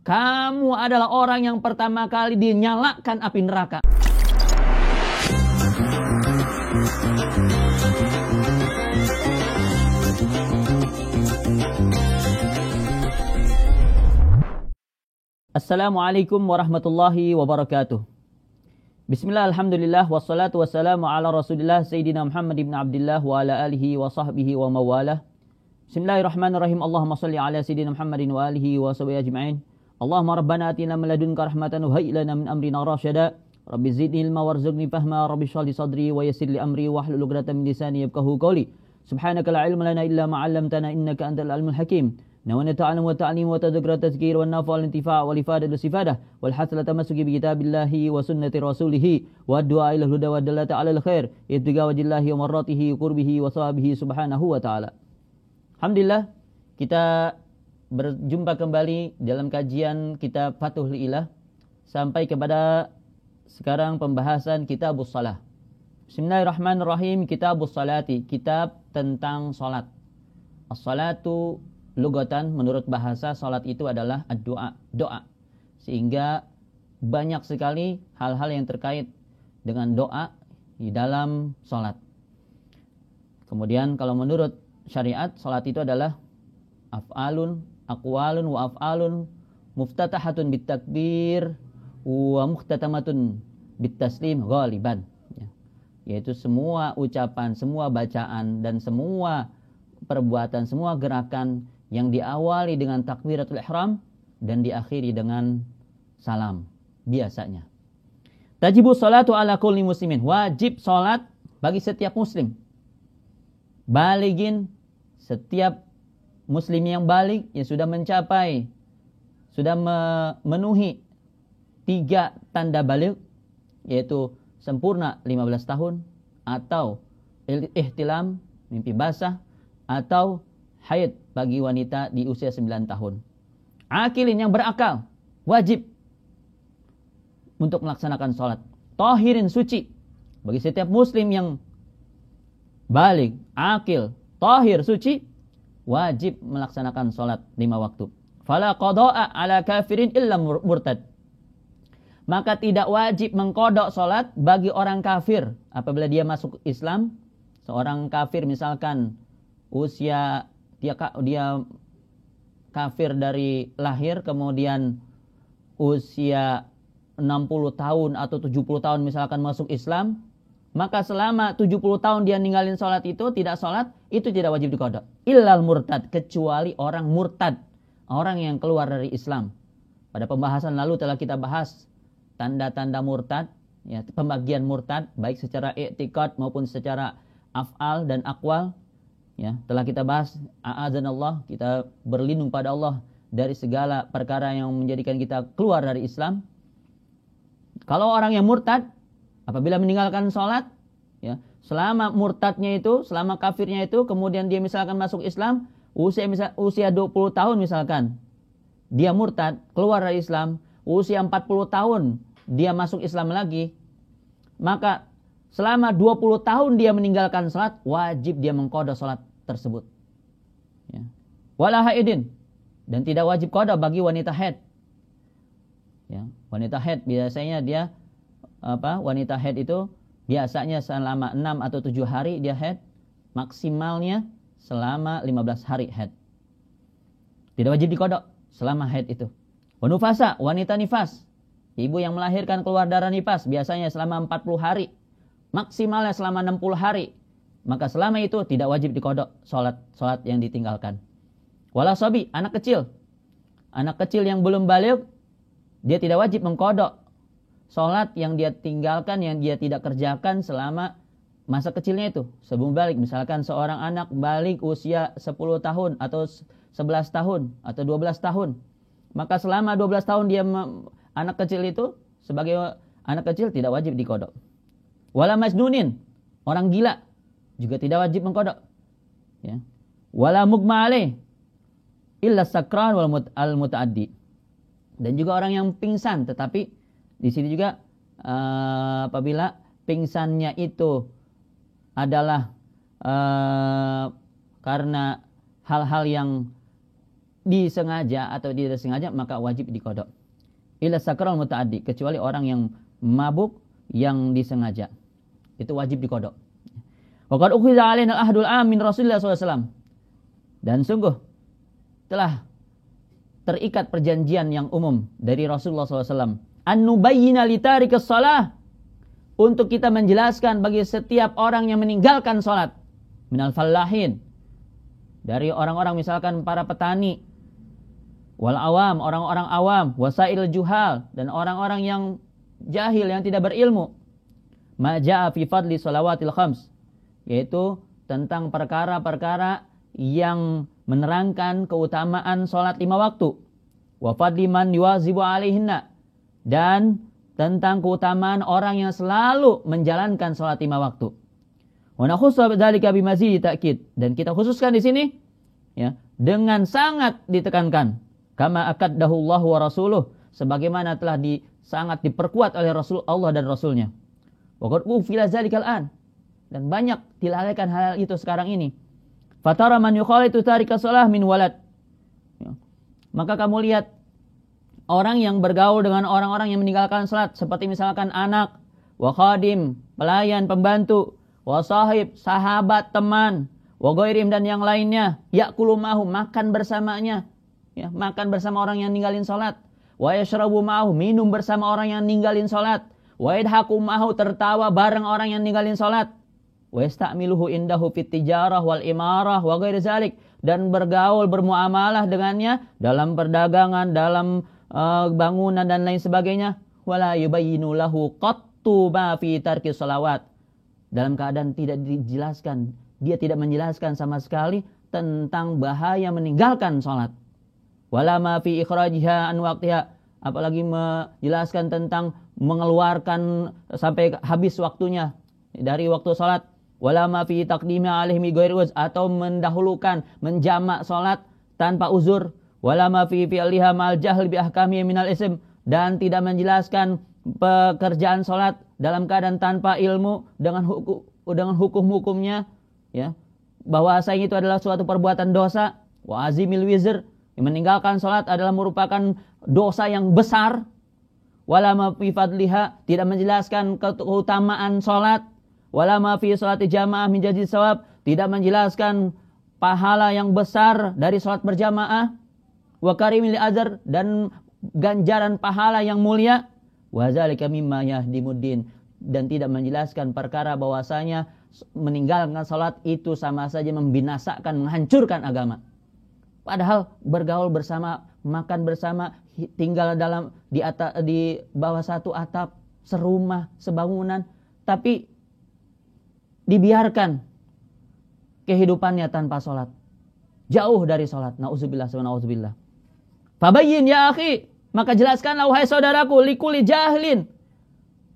kamu adalah orang yang pertama kali dinyalakan api neraka. Assalamualaikum warahmatullahi wabarakatuh. Bismillah, alhamdulillah, wassalatu wassalamu ala rasulillah Sayyidina Muhammad ibn Abdullah wa ala alihi wa sahbihi wa mawalah. Bismillahirrahmanirrahim. Allahumma salli ala Sayyidina Muhammadin wa alihi wa sahbihi ajma'in. Allahumma rabbana atina min ladunka rahmatan wa hayyi lana min amrina rasyada. Rabbi zidni ilma warzuqni fahma. Rabbi shrah li sadri wa yassir li amri wahlul 'uqdatam min lisani yafqahu qawli. Subhanaka la ilma lana illa ma 'allamtana innaka antal alimul hakim. Nawana ta'alam wa ta'lim wa tadhkira tazkir wa nafa' wal intifa' wal ifadah wal istifadah wal hasla tamassuki bi kitabillahi wa sunnati rasulih wa du'a ila huda wa dallata 'ala al khair ibtiga wajhillahi wa marratihi qurbihi wa sawabihi subhanahu wa ta'ala. Alhamdulillah, kita berjumpa kembali dalam kajian kitab Fathul Ilah sampai kepada sekarang pembahasan Kitabus Shalah. Bismillahirrahmanirrahim. Kitabus Salati, kitab tentang salat. As-salatu lugatan, menurut bahasa, salat itu adalah ad-doa, doa. Sehingga banyak sekali hal-hal yang terkait dengan doa di dalam salat. Kemudian kalau menurut syariat, salat itu adalah af'alun, aqwalun wa af'alun muftatahatun bitakbir wa mukhtatamatun bitaslim ghaliban. Yaitu semua ucapan, semua bacaan dan semua perbuatan, semua gerakan yang diawali dengan takbiratul ihram dan diakhiri dengan salam biasanya. Tajibu salatu ala kulli muslimin. Wajib salat bagi setiap muslim. Baligin, setiap muslim yang balig, yang sudah mencapai, sudah memenuhi 3 tanda balig, yaitu sempurna 15 tahun, atau ihtilam, mimpi basah, atau haid bagi wanita di usia 9 tahun. Akilin, yang berakal, wajib untuk melaksanakan sholat. Tahirin, suci. Bagi setiap muslim yang balig, akil, tahir, suci, wajib melaksanakan sholat 5 waktu. Fala qada'a ala kafirin illa murtad. Maka tidak wajib mengkodok sholat bagi orang kafir apabila dia masuk Islam. Seorang kafir misalkan usia dia kafir dari lahir, kemudian usia 60 tahun atau 70 tahun misalkan masuk Islam, maka selama 70 tahun dia ninggalin sholat itu, tidak sholat, itu tidak wajib dikodok. Illal murtad, kecuali orang murtad, orang yang keluar dari Islam. Pada pembahasan lalu telah kita bahas tanda-tanda murtad, ya, pembagian murtad baik secara i'tiqad maupun secara af'al dan aqwal. Ya, telah kita bahas, a'adzanallah, kita berlindung pada Allah dari segala perkara yang menjadikan kita keluar dari Islam. Kalau orang yang murtad, apabila meninggalkan sholat, ya, selama murtadnya itu, selama kafirnya itu, kemudian dia misalkan masuk Islam, usia 20 tahun misalkan, dia murtad, keluar dari Islam, usia 40 tahun, dia masuk Islam lagi, maka selama 20 tahun dia meninggalkan sholat, wajib dia mengqadha sholat tersebut. Ya. Wala haidin, dan tidak wajib qadha bagi wanita haid. Ya, wanita haid biasanya dia wanita haid itu biasanya selama 6 atau 7 hari dia haid, maksimalnya selama 15 hari haid. Tidak wajib diqadha selama haid itu. Wa nufasa, wanita nifas, ibu yang melahirkan keluar darah nifas biasanya selama 40 hari. Maksimalnya selama 60 hari. Maka selama itu tidak wajib diqadha salat yang ditinggalkan. Wala sabi, anak kecil. Anak kecil yang belum baligh, dia tidak wajib mengqadha salat yang dia tinggalkan, yang dia tidak kerjakan selama masa kecilnya itu. Sebelum baligh, misalkan seorang anak baligh usia 10 tahun atau 11 tahun atau 12 tahun. Maka selama 12 tahun dia anak kecil itu, sebagai anak kecil tidak wajib diqadha. Wala majnunin, orang gila juga tidak wajib mengqadha. Ya. Wala mugma alaih illa sakran wal mutaaddi. Dan juga orang yang pingsan, tetapi di sini juga apabila pingsannya itu adalah karena hal-hal yang disengaja atau tidak sengaja, maka wajib diqadha. Illa sakral muta'addi, kecuali orang yang mabuk yang disengaja. Itu wajib diqadha. Wa qad ukhiza 'alaina al-ahdul 'am min Rasulillah SAW. Dan sungguh telah terikat perjanjian yang umum dari Rasulullah SAW. An-nubayyina li tarikas shalah, untuk kita menjelaskan bagi setiap orang yang meninggalkan salat. Minal fallahin, dari orang-orang misalkan para petani, wal awam, orang-orang awam, wasail juhal, dan orang-orang yang jahil yang tidak berilmu. Ma jaa fi fadli shalawatil khams, yaitu tentang perkara-perkara yang menerangkan keutamaan salat 5 waktu. Wa fadli man yuwazibu alaihinna, dan tentang keutamaan orang yang selalu menjalankan salat 5 waktu. Wa nakhussu bidzalika bimazidi ta'kid, dan kita khususkan di sini ya dengan sangat ditekankan, kama akaddahu Allah wa rasuluh, sebagaimana telah sangat diperkuat oleh Rasul Allah dan Rasulnya. Wa qad ufila dzalikal an, dan banyak dilalaikan hal itu sekarang ini. Fatara man yukhalitu tarika shalah min walad, ya. Maka kamu lihat orang yang bergaul dengan orang-orang yang meninggalkan salat, seperti misalkan anak, wa khadim, pelayan, pembantu, wa sahib, sahabat, teman, wa ghairim, dan yang lainnya, ya'kulu ma'hu, makan bersamanya, ya, makan bersama orang yang ninggalin salat, wa yashrabu ma'hu, minum bersama orang yang ninggalin salat, wa yadhaku ma'hu, tertawa bareng orang yang ninggalin salat, wa yasta'miluhu indahu fit tijarah wal imarah wa ghairi zalik, dan bergaul bermuamalah dengannya dalam perdagangan, dalam bangunan dan lain sebagainya. Wala yubayyinu lahu qattu ma fi tarki shalawat, dalam keadaan tidak dijelaskan, dia tidak menjelaskan sama sekali tentang bahaya meninggalkan salat. Wala ma fi ikhrajiha an waqtiha, apalagi menjelaskan tentang mengeluarkan sampai habis waktunya dari waktu salat. Wala ma fi taqdimi alaihi mi ghairi uz, atau mendahulukan, menjamak salat tanpa uzur. Wala ma fi fi'liha ma'al jahl bi ahkami minal ism, dan tidak menjelaskan pekerjaan salat dalam keadaan tanpa ilmu dengan hukum-hukumnya, ya, bahwasanya itu adalah suatu perbuatan dosa. Wa azimil wizr, meninggalkan salat adalah merupakan dosa yang besar. Wala ma fi fadliha, tidak menjelaskan keutamaan salat. Wala ma fi salati jamaah min jazil sawab, tidak menjelaskan pahala yang besar dari salat berjamaah. Wa karimil azar, dan ganjaran pahala yang mulia. Wa zalika mimma yahdimuddin, dan tidak menjelaskan perkara bahwasanya meninggalkan salat itu sama saja membinasakan, menghancurkan agama. Padahal bergaul bersama, makan bersama, tinggal di bawah satu atap, serumah, sebangunan, tapi dibiarkan kehidupannya tanpa salat, jauh dari salat. Nauzubillah wa nauzubillah. Fabayyin ya akhi, maka jelaskanlah wahai saudaraku, likuli jahilin,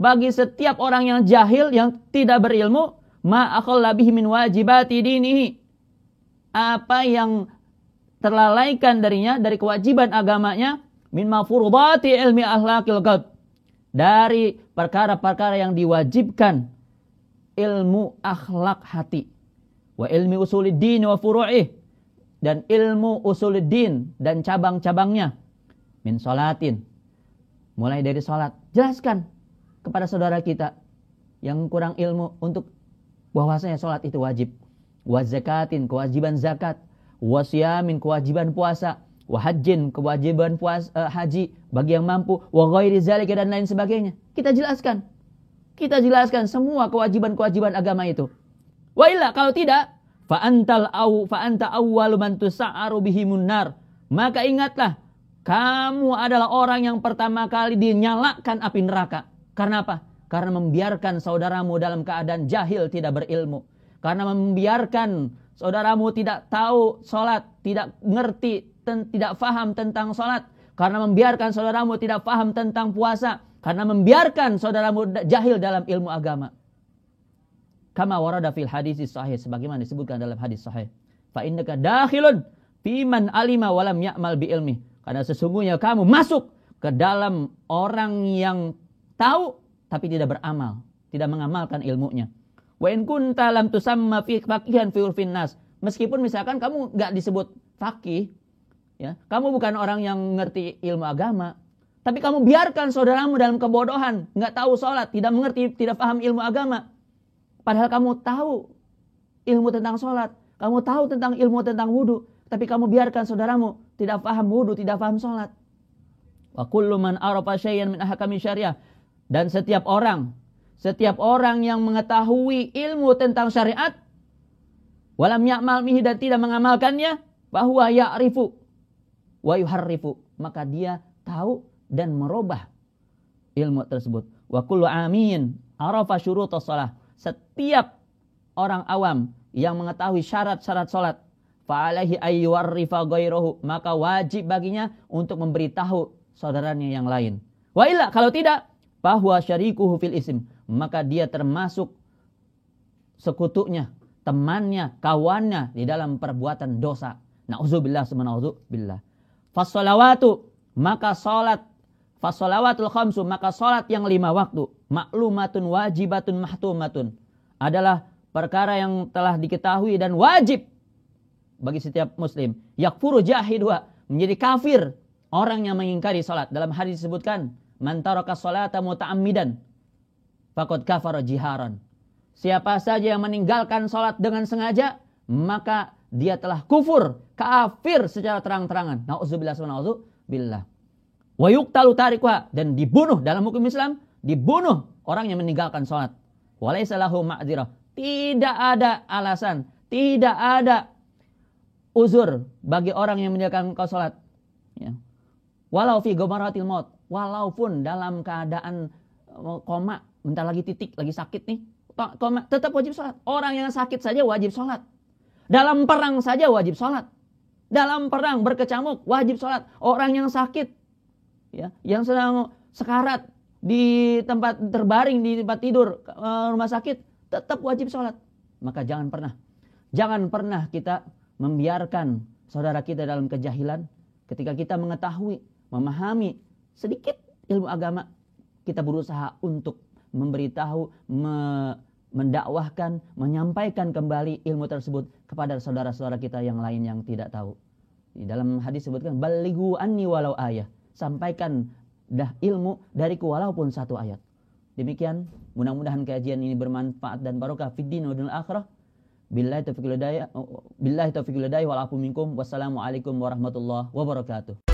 bagi setiap orang yang jahil, yang tidak berilmu, ma akhalla bihi min wajibati dinihi, apa yang terlalaikan darinya dari kewajiban agamanya, min mafurudati ilmi akhlaqil qalb, dari perkara-perkara yang diwajibkan ilmu akhlak hati, wa ilmi usuluddin wa furu'ih, dan ilmu usuluddin dan cabang-cabangnya, min sholatin, mulai dari salat. Jelaskan kepada saudara kita yang kurang ilmu untuk bahwasanya salat itu wajib, wa zakatin, kewajiban zakat, wa siyamin, kewajiban puasa, wa hajjin, kewajiban haji bagi yang mampu, wa ghairi zalika, dan lain sebagainya. Kita jelaskan semua kewajiban-kewajiban agama itu. Wa illa, kalau tidak, fa anta awwalu man tusa'aru bihimun nar, maka ingatlah, kamu adalah orang yang pertama kali dinyalakan api neraka. Karena apa? Karena membiarkan saudaramu dalam keadaan jahil, tidak berilmu. Karena membiarkan saudaramu tidak tahu salat, tidak ngerti, tidak faham tentang salat. Karena membiarkan saudaramu tidak faham tentang puasa. Karena membiarkan saudaramu jahil dalam ilmu agama. Kama warada fil hadis sahih, sebagaimana disebutkan dalam hadis sahih. Fa innaka dakhilun fi man alima wa lam ya'mal bi ilmi. Karena sesungguhnya kamu masuk ke dalam orang yang tahu tapi tidak beramal, tidak mengamalkan ilmunya. Wa in kunta lam tusamma fi faqihan fi urfin nas. Meskipun misalkan kamu enggak disebut faqih, Ya, kamu bukan orang yang mengerti ilmu agama, tapi kamu biarkan saudaramu dalam kebodohan, nggak tahu sholat, tidak mengerti, tidak paham ilmu agama. Padahal kamu tahu ilmu tentang sholat, kamu tahu tentang ilmu tentang wudu, tapi kamu biarkan saudaramu tidak paham wudu, tidak paham sholat. Wa kullu man arafa syai'an min ahkami syariah, dan setiap orang yang mengetahui ilmu tentang syariat, walam ya'mal bihi, dan tidak mengamalkannya, bahwa ya'rifu wa yuharrifu, maka dia tahu dan merubah ilmu tersebut. Wa kullu amin arafa syurutus shalah, setiap orang awam yang mengetahui syarat-syarat salat, fa alaihi ayyuwarrifa ghairahu, maka wajib baginya untuk memberitahu saudaranya yang lain. Wa illa, kalau tidak, bahwa syarikuhu fil ism, maka dia termasuk sekutunya, temannya, kawannya di dalam perbuatan dosa. Na'udzubillah summa na'udzubillah. Fassalawatu, maka salat, fassalawatul khamsu, maka salat yang 5 waktu, maklumatun wajibatun mahtumatun, adalah perkara yang telah diketahui dan wajib bagi setiap muslim. Yakfuru jahidwa, menjadi kafir orang yang mengingkari salat. Dalam hadis disebutkan, man taraka salata muta'ammidan faqad kafara jiharan. Siapa saja yang meninggalkan salat dengan sengaja, maka dia telah kufur, kafir secara terang-terangan. Na'udzubillah wa na'udzubillah. Wa yuqtalu tarikuha, dan dibunuh dalam hukum Islam, dibunuh orang yang meninggalkan salat. Walaysa lahu ma'dzirah, tidak ada alasan, tidak ada uzur bagi orang yang meninggalkan salat. Ya. Walau fi ghamaratil maut, walaupun dalam keadaan koma, bentar lagi titik, lagi sakit nih, koma, tetap wajib salat. Orang yang sakit saja wajib salat. Dalam perang saja wajib salat. Dalam perang berkecamuk wajib salat. Orang yang sakit, ya, yang sedang sekarat di tempat terbaring, di tempat tidur rumah sakit, tetap wajib salat. Maka jangan pernah kita membiarkan saudara kita dalam kejahilan. Ketika kita mengetahui, memahami sedikit ilmu agama, kita berusaha untuk memberitahu, mendakwahkan, menyampaikan kembali ilmu tersebut kepada saudara-saudara kita yang lain yang tidak tahu. Di dalam hadis disebutkan, balighu anni walau ayah, sampaikan dah ilmu dariku walaupun 1 ayat. Demikian, mudah-mudahan kajian ini bermanfaat dan barokah fid din wa dunyal akhirah. Billahi taufiq wal hidayah wal afu minkum. Wassalamualaikum warahmatullahi wabarakatuh.